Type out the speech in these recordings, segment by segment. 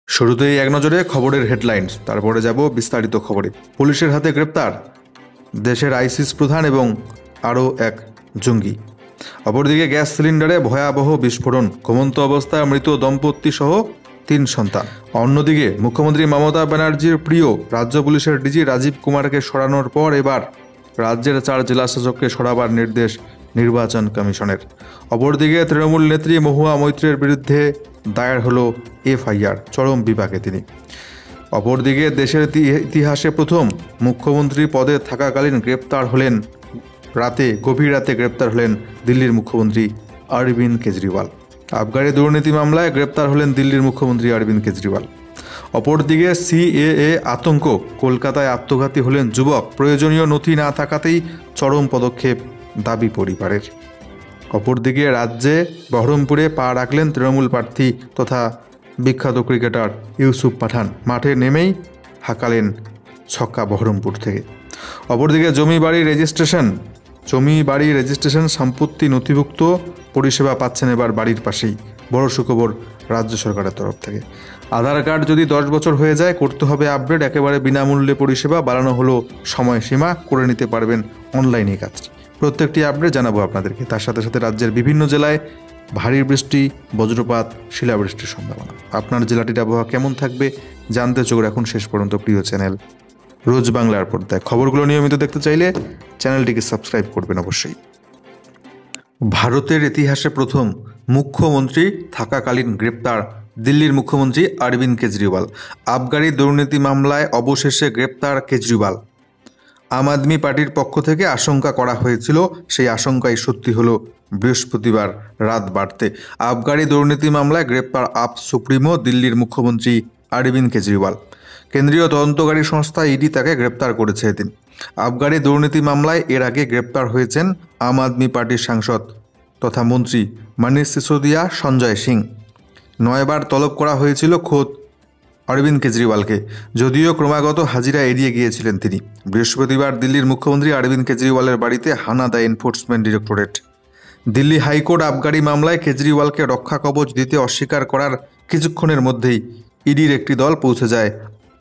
শুরুতেই এক নজরে খবরের হেডলাইন্স, তারপরে যাব বিস্তারিত খবরে। পুলিশের হাতে গ্রেপ্তার দেশের আইসিস প্রধান এবং আরও এক জঙ্গি। অপরদিকে গ্যাস সিলিন্ডারে ভয়াবহ বিস্ফোরণ, ঘুমন্ত অবস্থায় মৃত দম্পতি সহ 3 সন্তান। অন্যদিকে মুখ্যমন্ত্রী মমতা ব্যানার্জির প্রিয় রাজ্য পুলিশের ডিজি রাজীব কুমারকে সরানোর পর এবার রাজ্যের 4 জেলাশাসককে সরাবার নির্দেশ নির্বাচন কমিশনের। অপরদিকে তৃণমূল নেত্রী মহুয়া মৈত্রের বিরুদ্ধে দায়ের হলো এফআইআর, চরম বিপাকে তিনি। অপরদিকে দেশের ইতিহাসে প্রথম মুখ্যমন্ত্রী পদে থাকাকালীন গ্রেপ্তার হলেন গভীর রাতে গ্রেপ্তার হলেন দিল্লির মুখ্যমন্ত্রী অরবিন্দ কেজরিওয়াল। আবগারি দুর্নীতি মামলায় গ্রেপ্তার হলেন দিল্লির মুখ্যমন্ত্রী অরবিন্দ কেজরিওয়াল। অপরদিকে সিএএ আতঙ্ক, কলকাতায় আত্মঘাতী হলেন যুবক, প্রয়োজনীয় নথি না থাকাতেই চরম পদক্ষেপ দাবি পরিবারের। অপরদিকে রাজ্যে বহরমপুরে পা রাখলেন তৃণমূল প্রার্থী তথা বিখ্যাত ক্রিকেটার ইউসুফ পাঠান, মাঠে নেমেই হাঁকালেন ছক্কা বহরমপুর থেকে। অপরদিকে জমি বাড়ি রেজিস্ট্রেশন সম্পত্তি নথিভুক্ত পরিষেবা পাচ্ছেন এবার বাড়ির পাশেই, বড় সুখবর রাজ্য সরকারের তরফ থেকে। আধার কার্ড যদি 10 বছর হয়ে যায় করতে হবে আপডেট, একেবারে বিনামূল্যে পরিষেবা, বাড়ানো হলো সময়সীমা, করে নিতে পারবেন অনলাইনে কাজ। প্রত্যেকটি আপডেট জানাবো আপনাদেরকে। তার সাথে সাথে রাজ্যের বিভিন্ন জেলায় ভারী বৃষ্টি, বজ্রপাত, শিলাবৃষ্টির সম্ভাবনা। আপনার জেলাটির আবহাওয়া কেমন থাকবে জানতে চোখ রাখুন শেষ পর্যন্ত প্রিয় চ্যানেল রোজ বাংলার পর্দায়। খবরগুলো নিয়মিত দেখতে চাইলে চ্যানেলটিকে সাবস্ক্রাইব করবেন অবশ্যই। ভারতের ইতিহাসে প্রথম মুখ্যমন্ত্রী থাকাকালীন গ্রেপ্তার দিল্লির মুখ্যমন্ত্রী অরবিন্দ কেজরিওয়াল। আবগারি দুর্নীতি মামলায় অবশেষে গ্রেপ্তার কেজরিওয়াল। আম আদমি পার্টির পক্ষ থেকে আশঙ্কা করা হয়েছিল, সেই আশঙ্কাই সত্যি হলো বৃহস্পতিবার রাত বাড়তে। আবগারি দুর্নীতি মামলায় গ্রেপ্তার আপ সুপ্রিমো দিল্লির মুখ্যমন্ত্রী অরবিন্দ কেজরিওয়াল। কেন্দ্রীয় তদন্তকারী সংস্থা ইডি তাকে গ্রেপ্তার করেছে এদিন। আবগারি দুর্নীতি মামলায় এর আগে গ্রেপ্তার হয়েছেন আম আদমি পার্টির সাংসদ তথা মন্ত্রী মনীষ সিসোদিয়া, সঞ্জয় সিং। 9 বার তলব করা হয়েছিল খোদ অরবিন্দ কেজরিওয়ালকে, যদিও ক্রমাগত হাজিরা এড়িয়ে গিয়েছিলেন তিনি। বৃহস্পতিবার দিল্লির মুখ্যমন্ত্রী অরবিন্দ কেজরিওয়ালের বাড়িতে হানা দেয় এনফোর্সমেন্ট ডিরেক্টরেট। দিল্লি হাইকোর্ট আবগারি মামলায় কেজরিওয়ালকে রক্ষা কবচ দিতে অস্বীকার করার কিছুক্ষণের মধ্যেই ইডির একটি দল পৌঁছে যায়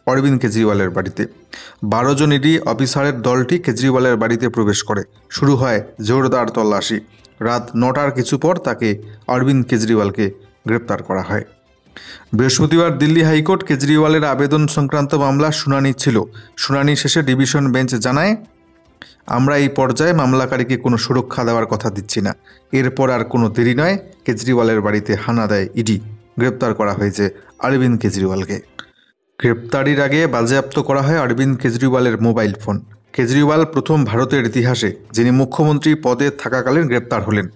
অরবিন্দ কেজরিওয়ালের বাড়িতে। 12 জন ইডি অফিসারের দলটি কেজরিওয়ালের বাড়িতে প্রবেশ করে। শুরু হয় জোরদার তল্লাশি। রাত 9টার কিছু পর তাকে অরবিন্দ কেজরিওয়ালকে গ্রেপ্তার করা হয়। বৃহস্পতিবার দিল্লি হাইকোর্ট কেজরিওয়ালের আবেদন সংক্রান্ত মামলার শুনানি ছিল। শুনানি শেষে ডিভিশন বেঞ্চ জানায়, আমরা এই পর্যায়ে মামলাকারীকে কোনো সুরক্ষা দেওয়ার কথা দিচ্ছি না। এরপর আর কোনো দেরি নয়, কেজরিওয়ালের বাড়িতে হানা দেয় ইডি। গ্রেপ্তার করা হয়েছে অরবিন্দ কেজরিওয়ালকে। গ্রেপ্তারির আগে বাজেয়াপ্ত করা হয় অরবিন্দ কেজরিওয়ালের মোবাইল ফোন। কেজরিওয়াল প্রথম ভারতের ইতিহাসে যিনি মুখ্যমন্ত্রী পদে থাকাকালীন গ্রেপ্তার হলেন।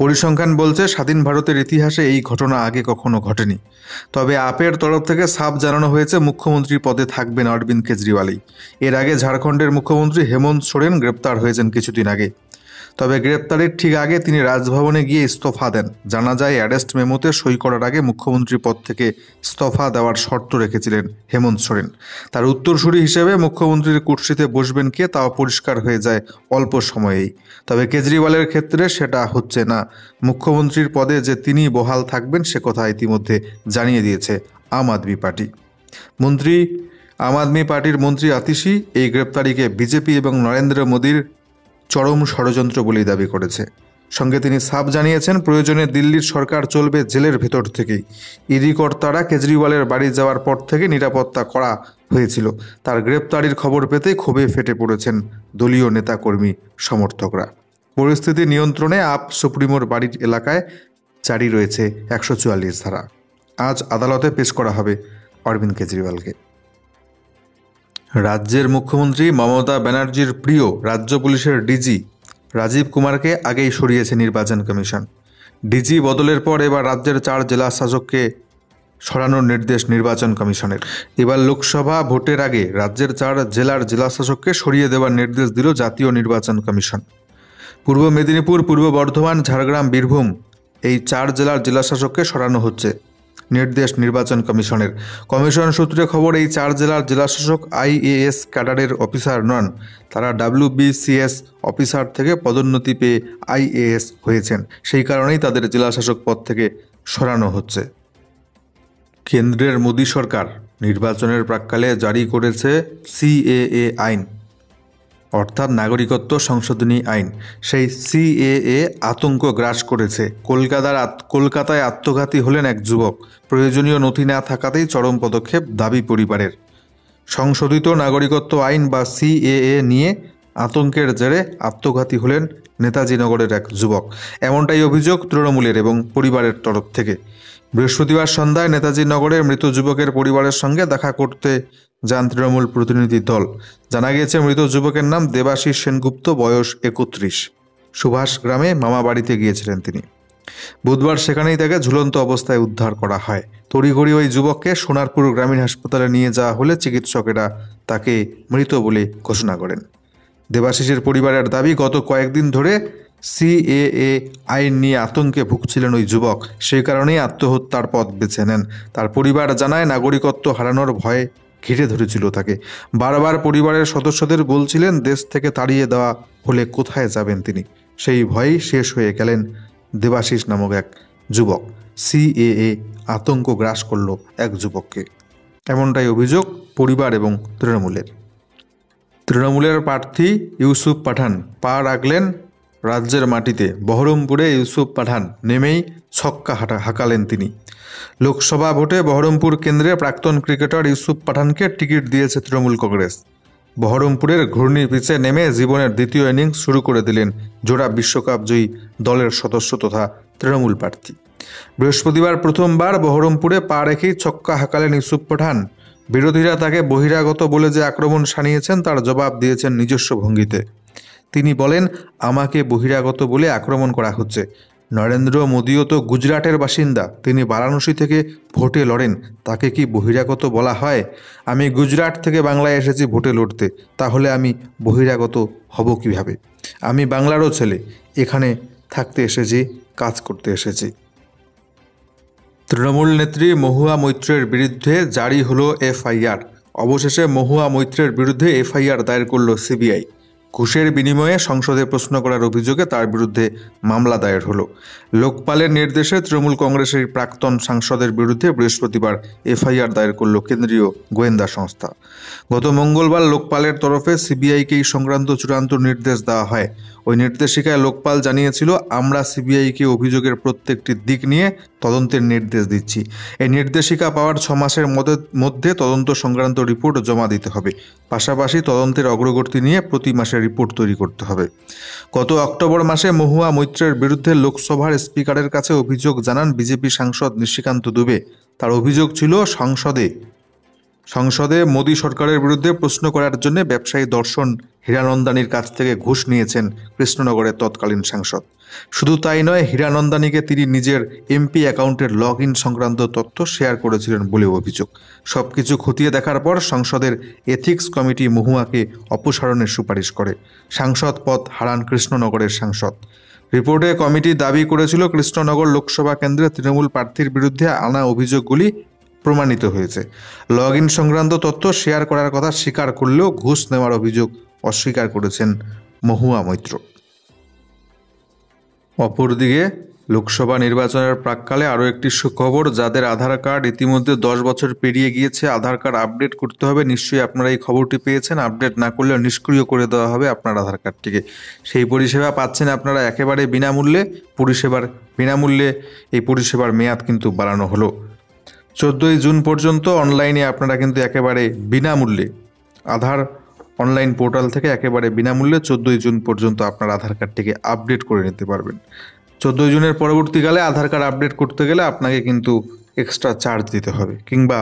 পরিসংখ্যান বলছে স্বাধীন ভারতের ইতিহাসে এই ঘটনা আগে কখনো ঘটেনি। তবে আপের তরফ থেকে সাফ জানানো হয়েছে মুখ্যমন্ত্রী পদে থাকবেন অরবিন্দ কেজরিওয়ালই। এর আগে ঝাড়খণ্ডের মুখ্যমন্ত্রী হেমন্ত সোরেন গ্রেপ্তার হয়েছেন কিছুদিন আগে। তবে গ্রেপ্তারের ঠিক আগে তিনি রাজভবনে গিয়ে ইস্তফা দেন। জানা যায় অ্যারেস্ট মেমোতে সই করার আগে মুখ্যমন্ত্রী পদ থেকে ইস্তফা দেওয়ার শর্ত রেখেছিলেন হেমন্ত সোরেন। তার উত্তরসূরি হিসেবে মুখ্যমন্ত্রীর কুর্সিতে বসবেন কে তাও পরিষ্কার হয়ে যায় অল্প সময়েই। তবে কেজরিওয়ালের ক্ষেত্রে সেটা হচ্ছে না। মুখ্যমন্ত্রীর পদে যে তিনি বহাল থাকবেন সে কথা ইতিমধ্যে জানিয়ে দিয়েছে আম আদমি পার্টি। আম আদমি পার্টির মন্ত্রী আতিশি এই গ্রেপ্তারিকে বিজেপি এবং নরেন্দ্র মোদীর চরম ষড়যন্ত্র বলেই দাবি করেছে। সঙ্গে তিনি সাফ জানিয়েছেন, প্রয়োজনে দিল্লির সরকার চলবে জেলের ভেতর থেকেই। ইডি কর্তারা কেজরিওয়ালের বাড়ি যাওয়ার পর থেকে নিরাপত্তা করা হয়েছিল। তার গ্রেপ্তারির খবর পেতে ক্ষোভে ফেটে পড়েছেন দলীয় নেতাকর্মী সমর্থকরা। পরিস্থিতি নিয়ন্ত্রণে আপ সুপ্রিমোর বাড়ির এলাকায় জারি রয়েছে 144 ধারা। আজ আদালতে পেশ করা হবে অরবিন্দ কেজরিওয়ালকে। রাজ্যের মুখ্যমন্ত্রী মমতা ব্যানার্জির প্রিয় রাজ্য পুলিশের ডিজি রাজীব কুমারকে আগেই সরিয়েছে নির্বাচন কমিশন। ডিজি বদলের পর এবার রাজ্যের 4 জেলা শাসককে সরানোর নির্দেশ নির্বাচন কমিশনের। এবার লোকসভা ভোটের আগে রাজ্যের 4 জেলার জেলাশাসককে সরিয়ে দেওয়ার নির্দেশ দিল জাতীয় নির্বাচন কমিশন। পূর্ব মেদিনীপুর, পূর্ব বর্ধমান, ঝাড়গ্রাম, বীরভূম এই 4 জেলার জেলাশাসককে সরানো হচ্ছে নির্দেশ নির্বাচন কমিশনের। কমিশন সূত্রে খবর, এই 4 জেলার জেলাশাসক আইএএস ক্যাডারের অফিসার নন। তারা WBCS অফিসার থেকে পদোন্নতি পেয়ে আইএএস হয়েছেন। সেই কারণেই তাদের জেলাশাসক পদ থেকে সরানো হচ্ছে। কেন্দ্রের মোদী সরকার নির্বাচনের প্রাক্কালে জারি করেছে সিএএ আইন, অর্থাৎ নাগরিকত্ব সংশোধনী আইন। সেই সিএএ আতঙ্ক গ্রাস করেছে। কলকাতায় আত্মঘাতী হলেন এক যুবক। প্রয়োজনীয় নথি না থাকাতেই চরম পদক্ষেপ, দাবি পরিবারের। সংশোধিত নাগরিকত্ব আইন বা সিএএ নিয়ে আতঙ্কের জেরে আত্মঘাতী হলেন নেতাজি নগরের এক যুবক। এমনটাই অভিযোগ তৃণমূলের এবং পরিবারের তরফ থেকে। বৃহস্পতিবার সন্ধ্যায় নেতাজি নগরের মৃত যুবকের পরিবারের সঙ্গে দেখা করতে যান তৃণমূল প্রতিনিধি দল। জানা গিয়েছে, মৃত যুবকের নাম দেবাশিস সেনগুপ্ত, বয়স 31। সুভাষ গ্রামে মামা বাড়িতে গিয়েছিলেন তিনি। বুধবার সেখানেই তাকে ঝুলন্ত অবস্থায় উদ্ধার করা হয়। তড়িঘড়ি ওই যুবককে সোনারপুর গ্রামীণ হাসপাতালে নিয়ে যাওয়া হলে চিকিৎসকেরা তাকে মৃত বলে ঘোষণা করেন। দেবাশিসের পরিবারের দাবি, গত কয়েকদিন ধরে সিএএ আইন নিয়ে আতঙ্কে ভুগছিলেন ওই যুবক, সেই কারণেই আত্মহত্যার পথ বেছে নেন। তার পরিবার জানায়, নাগরিকত্ব হারানোর ভয়ে ঘিরে ধরেছিল তাকে। বারবার পরিবারের সদস্যদের বলছিলেন দেশ থেকে তাড়িয়ে দেওয়া হলে কোথায় যাবেন তিনি। সেই ভয়েই শেষ হয়ে গেলেন দেবাশিস নামক এক যুবক। সিএএ আতঙ্ক গ্রাস করল এক যুবককে, এমনটাই অভিযোগ পরিবার এবং তৃণমূলের। তৃণমূলের প্রার্থী ইউসুফ পাঠান পা রাখলেন রাজ্যের মাটিতে। বহরমপুরে ইউসুফ পাঠান নেমেই ছক্কা হাঁকালেন তিনি। লোকসভা ভোটে বহরমপুর কেন্দ্রে প্রাক্তন ক্রিকেটার ইউসুফ পাঠানকে টিকিট দিয়েছে তৃণমূল কংগ্রেস। বহরমপুরের ঘূর্ণি পিচে নেমে জীবনের দ্বিতীয় ইনিংস শুরু করে দিলেন জোড়া বিশ্বকাপ জয়ী দলের সদস্য তথা তৃণমূল প্রার্থী। বৃহস্পতিবার প্রথমবার বহরমপুরে পা রেখেই ছক্কা হাঁকালেন ইউসুফ পাঠান। বিরোধীরা তাকে বহিরাগত বলে যে আক্রমণ শানিয়েছেন, তার জবাব দিয়েছেন নিজস্ব ভঙ্গিতে। তিনি বলেন, আমাকে বহিরাগত বলে আক্রমণ করা হচ্ছে। নরেন্দ্র মোদীও তো গুজরাটের বাসিন্দা, তিনি বারাণসী থেকে ভোটে লড়েন, তাকে কি বহিরাগত বলা হয়? আমি গুজরাট থেকে বাংলায় এসেছি ভোটে লড়তে, তাহলে আমি বহিরাগত হব কিভাবে? আমি বাংলারও ছেলে, এখানে থাকতে এসেছি, কাজ করতে এসেছি। তৃণমূল নেত্রী মহুয়া মৈত্রের বিরুদ্ধে জারি হলো এফআইআর। অবশেষে মহুয়া মৈত্রের বিরুদ্ধে এফআইআর দায়ের করল সিবিআই। ঘুষের বিনিময়ে সংসদে প্রশ্ন করার অভিযোগে তার বিরুদ্ধে মামলা দায়ের হলো। লোকপালের নির্দেশে তৃণমূল কংগ্রেসের প্রাক্তন সাংসদের বিরুদ্ধে বৃহস্পতিবার এফআইআর দায়ের করল কেন্দ্রীয় গোয়েন্দা সংস্থা। গত মঙ্গলবার লোকপালের তরফে সিবিআইকে এই সংক্রান্ত চূড়ান্ত নির্দেশ দেওয়া হয়। ওই নির্দেশিকায় লোকপাল জানিয়েছিল, আমরা সিবিআইকে অভিযোগের প্রত্যেকটি দিক নিয়ে তদন্তের নির্দেশ দিচ্ছি। এই নির্দেশিকা পাওয়ার 6 মাসের মধ্যে তদন্ত সংক্রান্ত রিপোর্ট জমা দিতে হবে। পাশাপাশি তদন্তের অগ্রগতি নিয়ে প্রতি মাসে রিপোর্ট তৈরি করতে হবে। গত অক্টোবর মাসে মহুয়া মৈত্রের বিরুদ্ধে লোকসভার স্পিকারের কাছে অভিযোগ জানান বিজেপি সাংসদ নিশিকান্ত দুবে। তার অভিযোগ ছিল, সংসদে মোদী সরকারের বিরুদ্ধে প্রশ্ন করার জন্য ব্যবসায়ী দর্শন হীরানন্দানীর কাছ থেকে ঘুষ নিয়েছেন কৃষ্ণনগরের তৎকালীন সাংসদ। শুধু তাই নয়, হীরানন্দানীকে তিনি নিজের এমপি অ্যাকাউন্টের লগ ইন সংক্রান্ত তথ্য শেয়ার করেছিলেন বলেও অভিযোগ। সবকিছু খতিয়ে দেখার পর সংসদের এথিক্স কমিটি মহুয়াকে অপসারণের সুপারিশ করে। সাংসদ পদ হারান কৃষ্ণনগরের সাংসদ। রিপোর্টে কমিটি দাবি করেছিল, কৃষ্ণনগর লোকসভা কেন্দ্রে তৃণমূল প্রার্থীর বিরুদ্ধে আনা অভিযোগগুলি প্রমাণিত হয়েছে। লগ ইন সংক্রান্ত তথ্য শেয়ার করার কথা স্বীকার করলেও ঘুষ নেওয়ার অভিযোগ অস্বীকার করেছেন মহুয়া মৈত্র। অপরদিকে লোকসভা নির্বাচনের প্রাক্কালে আরও একটি সুখবর, যাদের আধার কার্ড ইতিমধ্যে 10 বছর পেরিয়ে গিয়েছে, আধার কার্ড আপডেট করতে হবে। নিশ্চয়ই আপনারা এই খবরটি পেয়েছেন। আপডেট না করলে নিষ্ক্রিয় করে দেওয়া হবে আপনার আধার কার্ডটিকে। সেই পরিষেবা পাচ্ছেন আপনারা একেবারে বিনামূল্যে। এই পরিষেবার মেয়াদ কিন্তু বাড়ানো হলো। 14ই জুন পর্যন্ত অনলাইনে আপনারা কিন্তু একেবারে বিনামূল্যে আধার অনলাইন পোর্টাল থেকে একেবারে বিনামূল্যে 14ই জুন পর্যন্ত আপনার আধার কার্ডটিকে আপডেট করে নিতে পারবেন। 14ই জুনের পরবর্তীকালে আধার কার্ড আপডেট করতে গেলে আপনাকে কিন্তু এক্সট্রা চার্জ দিতে হবে, কিংবা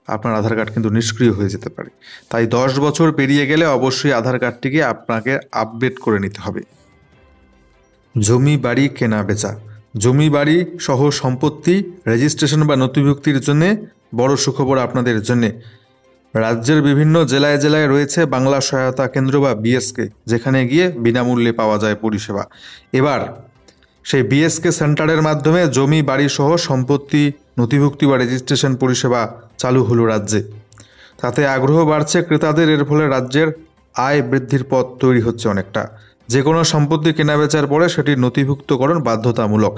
আপনার আধার কার্ড কিন্তু নিষ্ক্রিয় হয়ে যেতে পারে। তাই 10 বছর পেরিয়ে গেলে অবশ্যই আধার কার্ডটিকে আপনাকে আপডেট করে নিতে হবে। জমি বাড়ি কেনা বেচা, জমি বাড়ি সহ সম্পত্তি রেজিস্ট্রেশন বা নথিভুক্তির জন্য বড় সুখবর আপনাদের জন্য। রাজ্যের বিভিন্ন জেলায় জেলায় রয়েছে বাংলা সহায়তা কেন্দ্র বা বিএসকে, যেখানে গিয়ে বিনামূল্যে পাওয়া যায় পরিষেবা। এবার সেই বিএসকে সেন্টারের মাধ্যমে জমি বাড়ি সহ সম্পত্তি নথিভুক্তি বা রেজিস্ট্রেশন পরিষেবা চালু হলো রাজ্যে। তাতে আগ্রহ বাড়ছে ক্রেতাদের। এর ফলে রাজ্যের আয় বৃদ্ধির পথ তৈরি হচ্ছে অনেকটা। যে কোনো সম্পত্তি কেনাবেচার পরে সেটির নথিভুক্তকরণ বাধ্যতামূলক।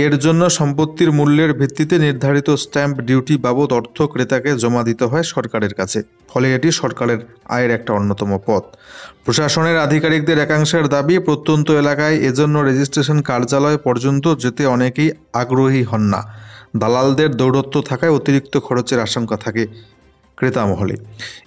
এর জন্য সম্পত্তির মূল্যের ভিত্তিতে নির্ধারিত স্ট্যাম্প ডিউটি বাবদ অর্থ ক্রেতাকে জমা দিতে হয় সরকারের কাছে। ফলে এটি সরকারের আয়ের একটা অন্যতম পথ। প্রশাসনের আধিকারিকদের একাংশের দাবি, প্রত্যন্ত এলাকায় এজন্য রেজিস্ট্রেশন কার্যালয় পর্যন্ত যেতে অনেকেই আগ্রহী হন না। দালালদের দৌরত্ব থাকায় অতিরিক্ত খরচের আশঙ্কা থাকে ক্রেতা মহলে।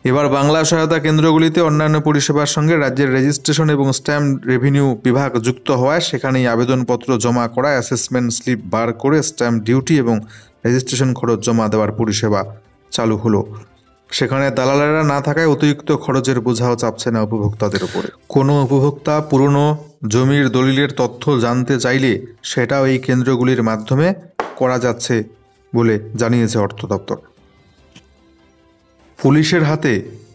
এবার বাংলা সহায়তা কেন্দ্রগুলিতে অন্যান্য পরিষেবার সঙ্গে রাজ্যের রেজিস্ট্রেশন এবং স্ট্যাম্প রেভিনিউ বিভাগ যুক্ত হওয়ায় সেখানেই আবেদনপত্র জমা করা, অ্যাসেসমেন্ট স্লিপ বার করে স্ট্যাম্প ডিউটি এবং রেজিস্ট্রেশন খরচ জমা দেওয়ার পরিষেবা চালু হলো। সেখানে দালালেরা না থাকায় অতিরিক্ত খরচের বোঝাও চাপছে না উপভোক্তাদের উপরে। কোনো উপভোক্তা পুরনো জমির দলিলের তথ্য জানতে চাইলে সেটাও এই কেন্দ্রগুলির মাধ্যমে করা যাচ্ছে বলে জানিয়েছে অর্থ দপ্তর।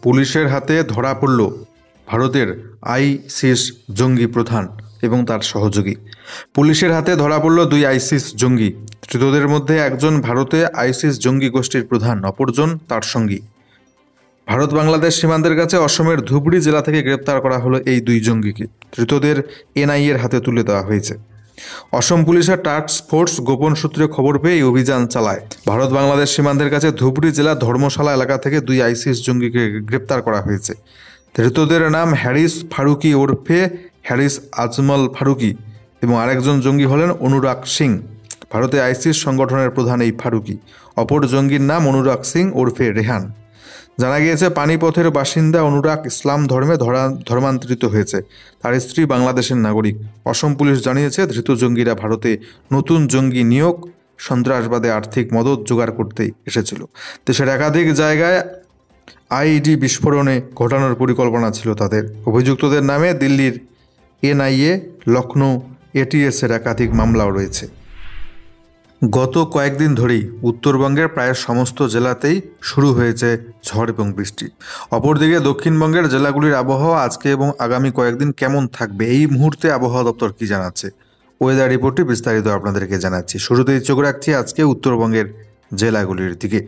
পুলিশের হাতে ধরা পড়ল ভারতের আইসিস জঙ্গি প্রধান এবং তার সহযোগী। পুলিশের হাতে ধরা পড়ল 2 আইসিস জঙ্গি। ধৃতদের মধ্যে একজন ভারতে আইসিস জঙ্গি গোষ্ঠীর প্রধান, অপরজন তার সঙ্গী। ভারত বাংলাদেশ সীমান্তের কাছে অসমের ধুবড়ী জেলা থেকে গ্রেপ্তার করা হলো এই 2 জঙ্গিকে। ধৃতদের এনআইএর হাতে তুলে দেওয়া হয়েছে। অসম পুলিশের টাস্ক ফোর্স গোপন সূত্রে খবর পেয়ে এই অভিযান চালায়। ভারত বাংলাদেশ সীমান্তের কাছে ধুবড়ী জেলার ধর্মশালা এলাকা থেকে 2 আইসিস জঙ্গিকে গ্রেপ্তার করা হয়েছে। ধৃতদের নাম হ্যারিস ফারুকি ওরফে হ্যারিস আজমল ফারুকি এবং আরেকজন জঙ্গি হলেন অনুরাগ সিং। ভারতে আইসিস সংগঠনের প্রধান এই ফারুকি। অপর জঙ্গির নাম অনুরাগ সিং ওরফে রেহান। জানা গিয়েছে, পানিপথের বাসিন্দা অনুরাগ ইসলাম ধর্মে ধর্মান্তরিত হয়েছে। তার স্ত্রী বাংলাদেশের নাগরিক। অসম পুলিশ জানিয়েছে, ধৃত জঙ্গিরা ভারতে নতুন জঙ্গি নিয়োগ, সন্ত্রাসবাদে আর্থিক মদত জোগাড় করতেই এসেছিল। দেশের একাধিক জায়গায় আইইডি বিস্ফোরণে ঘটানোর পরিকল্পনা ছিল তাদের। অভিযুক্তদের নামে দিল্লির এনআইএ, লখনৌ এটিএসের একাধিক মামলাও রয়েছে। গত কয়েকদিন ধরেই উত্তরবঙ্গের প্রায় সমস্ত জেলাতেই শুরু হয়েছে ঝড় এবং বৃষ্টি। অপরদিকে দক্ষিণবঙ্গের জেলাগুলির আবহাওয়া আজকে এবং আগামী কয়েকদিন কেমন থাকবে, এই মুহূর্তে আবহাওয়া দপ্তর কি জানাচ্ছে, ওয়েদার রিপোর্টে বিস্তারিত আপনাদেরকে জানাচ্ছি। শুরুতেই চোখ রাখছি আজকে উত্তরবঙ্গের জেলাগুলির দিকে।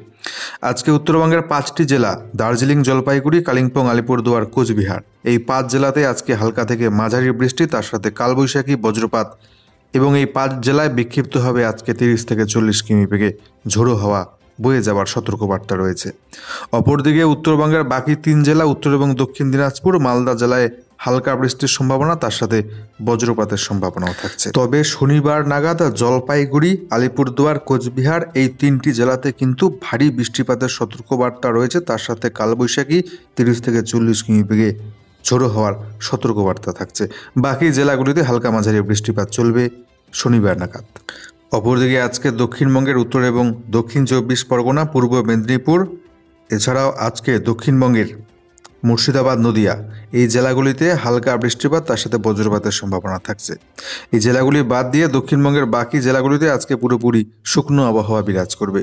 আজকে উত্তরবঙ্গের 5টি জেলা দার্জিলিং, জলপাইগুড়ি, কালিম্পং, আলিপুরদুয়ার, কোচবিহার, এই 5 জেলাতে আজকে হালকা থেকে মাঝারি বৃষ্টি, তার সাথে কালবৈশাখী, বজ্রপাত এবং এই 5 জেলায় বিক্ষিপ্ত হবে আজকে 30 থেকে 40 কিমি বেগে ঝোড়ো হাওয়া বয়ে যাওয়ার সতর্কবার্তা রয়েছে। অপরদিকে উত্তরবঙ্গের বাকি 3 জেলা উত্তর এবং দক্ষিণ দিনাজপুর, মালদা জেলায় হালকা বৃষ্টির সম্ভাবনা, তার সাথে বজ্রপাতের সম্ভাবনাও থাকছে। তবে শনিবার নাগাদ জলপাইগুড়ি, আলিপুরদুয়ার, কোচবিহার এই 3টি জেলাতে কিন্তু ভারী বৃষ্টিপাতের সতর্কবার্তা রয়েছে। তার সাথে কালবৈশাখী 30 থেকে 40 কিমি বেগে ঝোড়ো হওয়ার সতর্কবার্তা থাকছে। বাকি জেলাগুলিতে হালকা মাঝারি বৃষ্টিপাত চলবে শনিবার নাগাদ। অপরদিকে আজকে দক্ষিণবঙ্গের উত্তর এবং দক্ষিণ 24 পরগনা, পূর্ব মেদিনীপুর, এছাড়াও আজকে দক্ষিণবঙ্গের মুর্শিদাবাদ, নদিয়া এই জেলাগুলিতে হালকা বৃষ্টিপাত, তার সাথে বজ্রপাতের সম্ভাবনা থাকছে। এই জেলাগুলি বাদ দিয়ে দক্ষিণবঙ্গের বাকি জেলাগুলিতে আজকে পুরোপুরি শুকনো আবহাওয়া বিরাজ করবে।